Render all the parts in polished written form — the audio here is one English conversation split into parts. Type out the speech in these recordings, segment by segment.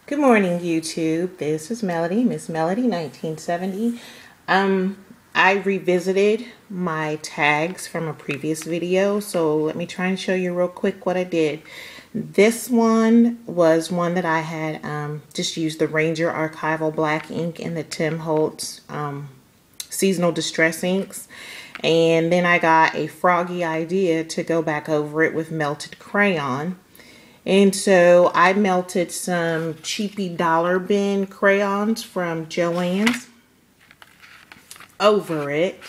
Good morning, YouTube. This is Melody, Miss Melody 1970. I revisited my tags from a previous video, so let me try and show you real quick what I did. This one was one that I had just used the Ranger Archival Black ink and the Tim Holtz Seasonal Distress inks. And then I got a froggy idea to go back over it with melted crayon. And so I melted some cheapy dollar bin crayons from Joann's over it.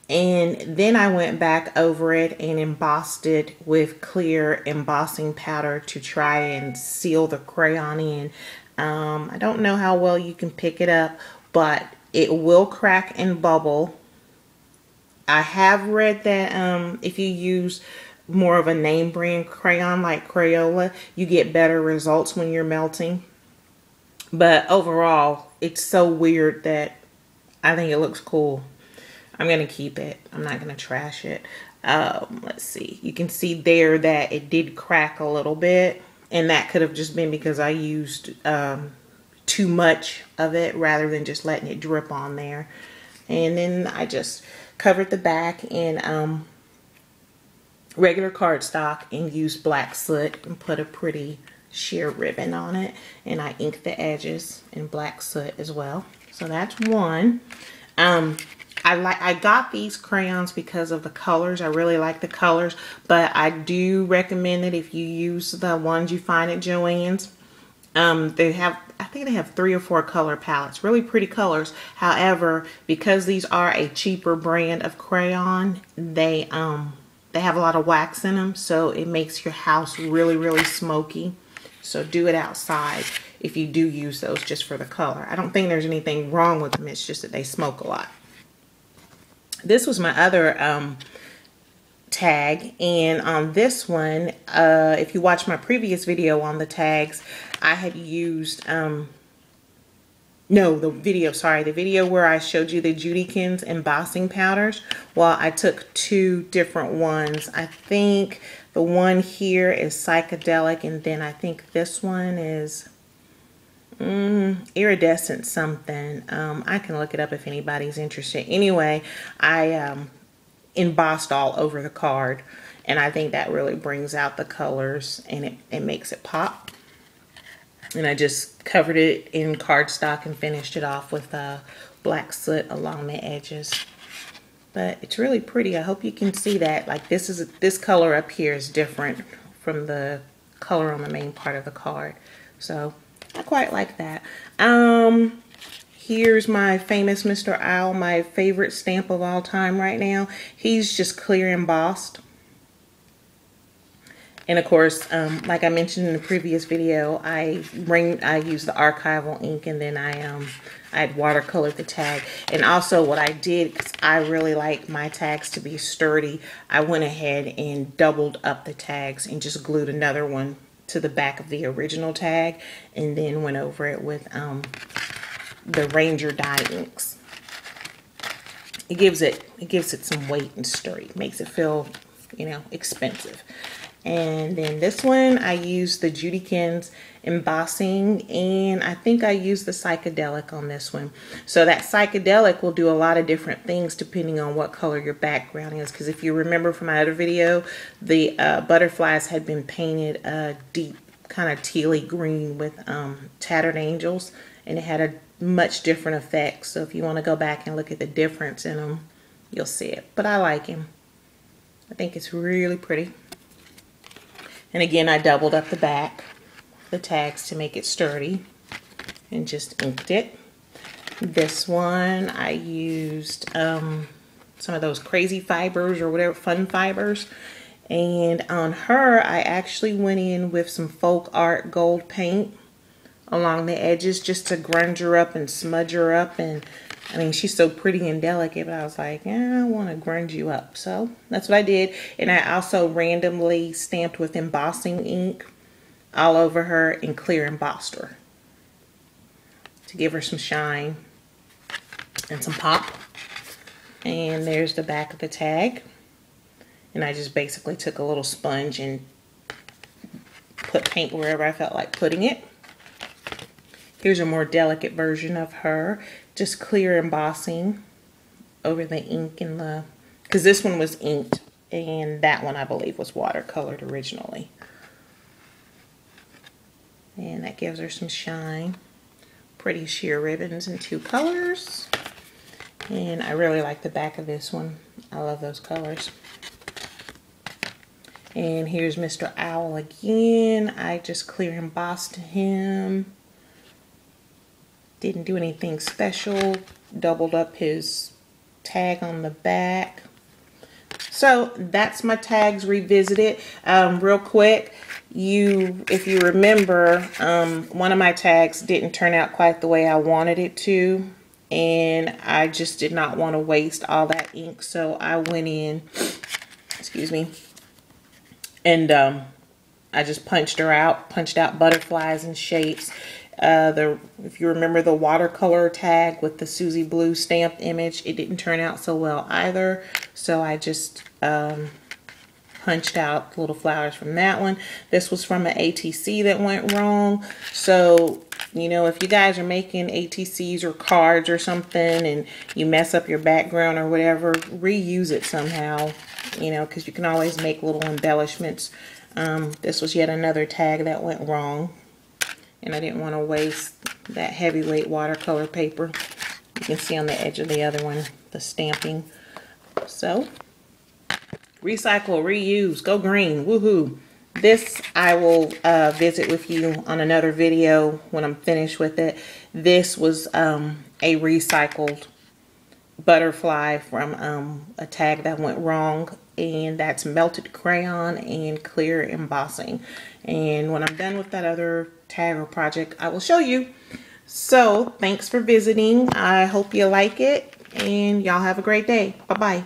And then I went back over it and embossed it with clear embossing powder to try and seal the crayon in. I don't know how well you can pick it up, but it will crack and bubble. I have read that if you use more of a name brand crayon like Crayola, you get better results when you're melting. But overall, it's so weird that I think it looks cool. I'm going to keep it. I'm not going to trash it. Let's see. You can see there that it did crack a little bit. And that could have just been because I used too much of it rather than just letting it drip on there. And then I just covered the back in regular cardstock and used black soot and put a pretty sheer ribbon on it, and I inked the edges in black soot as well. So that's one. I got these crayons because of the colors. I really like the colors, but I do recommend that if you use the ones you find at Joann's, I think they have 3 or 4 color palettes, really pretty colors. However, because these are a cheaper brand of crayon, they have a lot of wax in them, so it makes your house really, really smoky. So do it outside if you do use those just for the color. I don't think there's anything wrong with them. It's just that they smoke a lot. This was my other tag, and on this one, if you watch my previous video on the tags, I had used the video where I showed you the Judykins embossing powders. Well, I took 2 different ones. I think the one here is Psychedelic, and then I think this one is Iridescent something. I can look it up if anybody's interested. Anyway, I embossed all over the card, and I think that really brings out the colors and it makes it pop. And I just covered it in cardstock and finished it off with black soot along the edges. But it's really pretty. I hope you can see that. Like this color up here is different from the color on the main part of the card. So I quite like that. Here's my famous Mr. Owl, my favorite stamp of all time right now. He's just clear embossed. And of course, like I mentioned in the previous video, I used the archival ink, and then I had watercolored the tag. And also what I did, because I really like my tags to be sturdy, I went ahead and doubled up the tags and just glued another one to the back of the original tag, and then went over it with the Ranger dye inks. It gives it some weight and sturdy. It makes it feel, you know, expensive. And then this one, I used the Judykins embossing, and I think I used the Psychedelic on this one. So that Psychedelic will do a lot of different things depending on what color your background is. Because if you remember from my other video, the butterflies had been painted a deep kind of tealy green with Tattered Angels, and it had a much different effect. So if you want to go back and look at the difference in them, you'll see it. But I like him. I think it's really pretty. And again, I doubled up the back, the tags, to make it sturdy, and just inked it. This one, I used some of those crazy fibers or whatever, fun fibers. And on her, I actually went in with some Folk Art gold paint along the edges just to grunge her up and smudge her up. And I mean, she's so pretty and delicate, but I was like, I want to grunge you up. So that's what I did. And I also randomly stamped with embossing ink all over her and clear embossed her to give her some shine and some pop. And there's the back of the tag. And I just basically took a little sponge and put paint wherever I felt like putting it. Here's a more delicate version of her, just clear embossing over the ink and the, because this one was inked and that one I believe was watercolored originally. And that gives her some shine. Pretty sheer ribbons in 2 colors. And I really like the back of this one. I love those colors. And here's Mr. Owl again. I just clear embossed him. Didn't do anything special. Doubled up his tag on the back. So that's my tags revisited. Real quick, if you remember, one of my tags didn't turn out quite the way I wanted it to, and I just did not want to waste all that ink, so I went in, excuse me, and I just punched out butterflies and shapes. If you remember the watercolor tag with the Susie Blue stamped image, it didn't turn out so well either. So I just punched out little flowers from that one. This was from an ATC that went wrong. So, you know, if you guys are making ATCs or cards or something and you mess up your background or whatever, reuse it somehow, you know, because you can always make little embellishments. This was yet another tag that went wrong. And I didn't want to waste that heavyweight watercolor paper. You can see on the edge of the other one, the stamping. So, recycle, reuse, go green, woohoo. This I will visit with you on another video when I'm finished with it. This was a recycled butterfly from a tag that went wrong, and that's melted crayon and clear embossing. And when I'm done with that other tag or project, I will show you. So thanks for visiting. I hope you like it, and y'all have a great day. Bye-bye.